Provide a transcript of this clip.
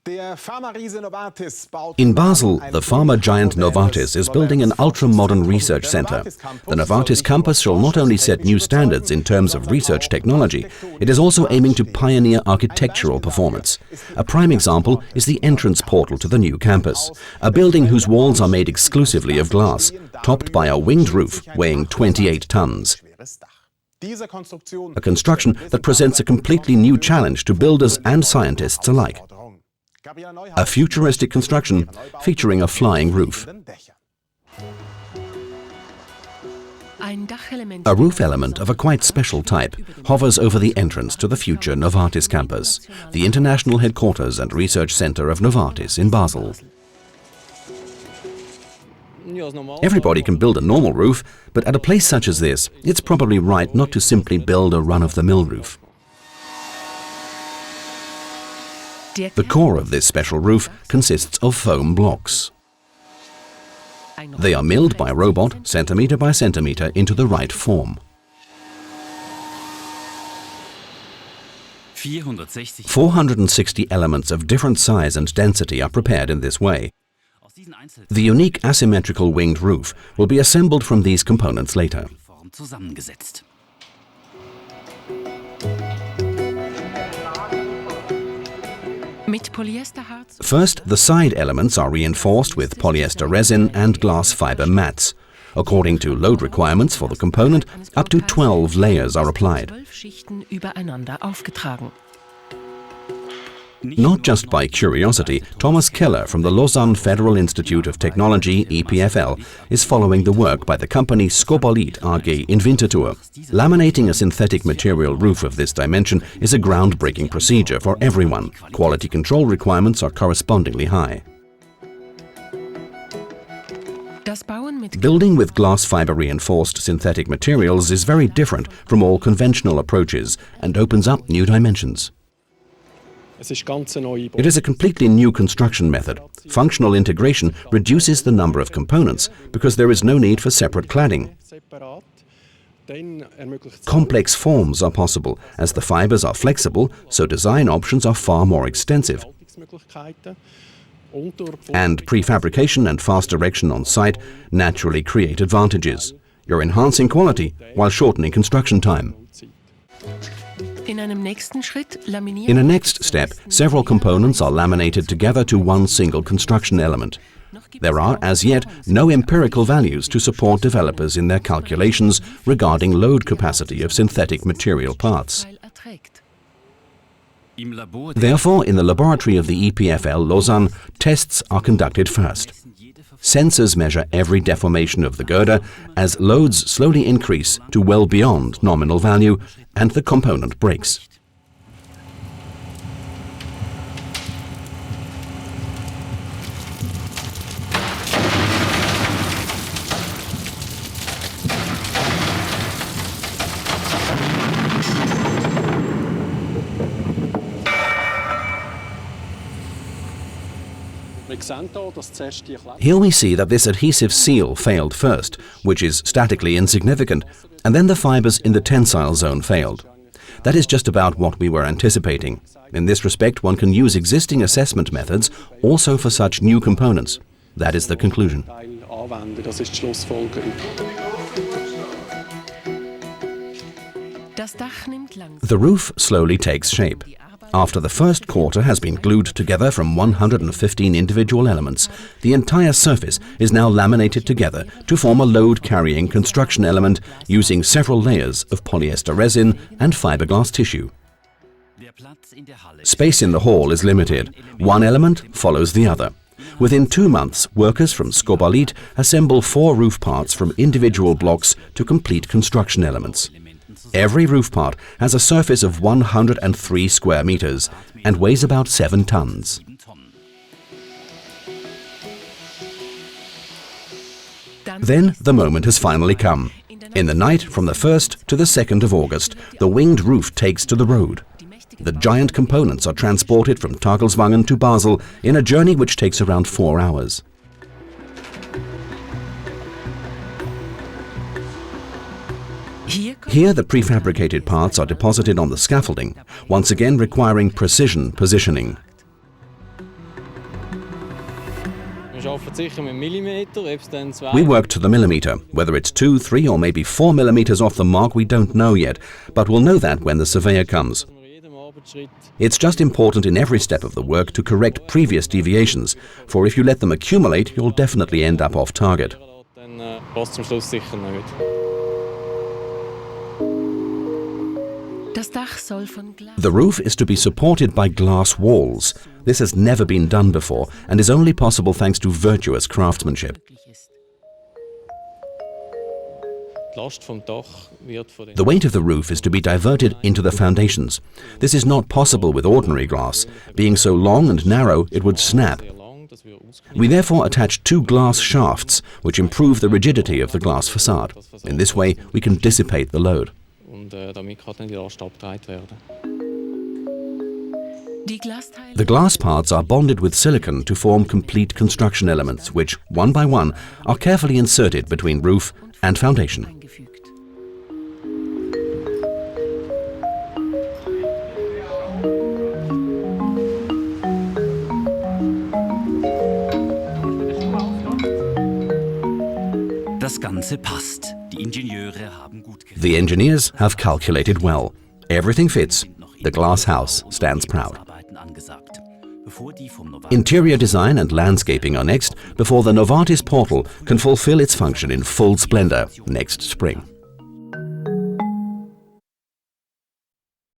In Basel, the pharma giant Novartis is building an ultra-modern research center. The Novartis campus shall not only set new standards in terms of research technology, it is also aiming to pioneer architectural performance. A prime example is the entrance portal to the new campus, a building whose walls are made exclusively of glass, topped by a winged roof weighing 28 tons. A construction that presents a completely new challenge to builders and scientists alike. A futuristic construction featuring a flying roof. A roof element of a quite special type hovers over the entrance to the future Novartis campus, the international headquarters and research center of Novartis in Basel. Everybody can build a normal roof, but at a place such as this, it's probably right not to simply build a run-of-the-mill roof. The core of this special roof consists of foam blocks. They are milled by robot, centimeter by centimeter, into the right form. 460 elements of different size and density are prepared in this way. The unique asymmetrical winged roof will be assembled from these components later. First, the side elements are reinforced with polyester resin and glass fiber mats. According to load requirements for the component, up to 12 layers are applied. Not just by curiosity, Thomas Keller from the Lausanne Federal Institute of Technology, EPFL, is following the work by the company Composites AG in Winterthur. Laminating a synthetic material roof of this dimension is a groundbreaking procedure for everyone. Quality control requirements are correspondingly high. Building with glass fiber reinforced synthetic materials is very different from all conventional approaches and opens up new dimensions. It is a completely new construction method. Functional integration reduces the number of components because there is no need for separate cladding. Complex forms are possible as the fibers are flexible, so design options are far more extensive. And prefabrication and fast erection on site naturally create advantages. You're enhancing quality while shortening construction time. In a next step, several components are laminated together to one single construction element. There are, as yet, no empirical values to support developers in their calculations regarding load capacity of synthetic material parts. Therefore, in the laboratory of the EPFL Lausanne, tests are conducted first. Sensors measure every deformation of the girder as loads slowly increase to well beyond nominal value and the component breaks. Here we see that this adhesive seal failed first, which is statically insignificant, and then the fibers in the tensile zone failed. That is just about what we were anticipating. In this respect, one can use existing assessment methods also for such new components. That is the conclusion. The roof slowly takes shape. After the first quarter has been glued together from 115 individual elements, the entire surface is now laminated together to form a load-carrying construction element using several layers of polyester resin and fiberglass tissue. Space in the hall is limited. One element follows the other. Within 2 months, workers from Composites assemble 4 roof parts from individual blocks to complete construction elements. Every roof part has a surface of 103 square meters and weighs about 7 tons. Then the moment has finally come. In the night from the 1st to the 2nd of August, the winged roof takes to the road. The giant components are transported from Tagelswangen to Basel in a journey which takes around 4 hours. Here the prefabricated parts are deposited on the scaffolding, once again requiring precision positioning. We work to the millimeter. Whether it's 2, 3 or maybe 4 millimeters off the mark, we don't know yet, but we'll know that when the surveyor comes. It's just important in every step of the work to correct previous deviations, for if you let them accumulate, you'll definitely end up off target. The roof is to be supported by glass walls. This has never been done before and is only possible thanks to virtuous craftsmanship. The weight of the roof is to be diverted into the foundations. This is not possible with ordinary glass. Being so long and narrow, it would snap. We therefore attach 2 glass shafts, which improve the rigidity of the glass facade. In this way, we can dissipate the load. The glass parts are bonded with silicon to form complete construction elements, which, one by one, are carefully inserted between roof and foundation. Das Ganze passt. Die Ingenieure haben gut gerechnet. The engineers have calculated well. Everything fits. The glass house stands proud. Interior design and landscaping are next before the Novartis portal can fulfill its function in full splendor next spring.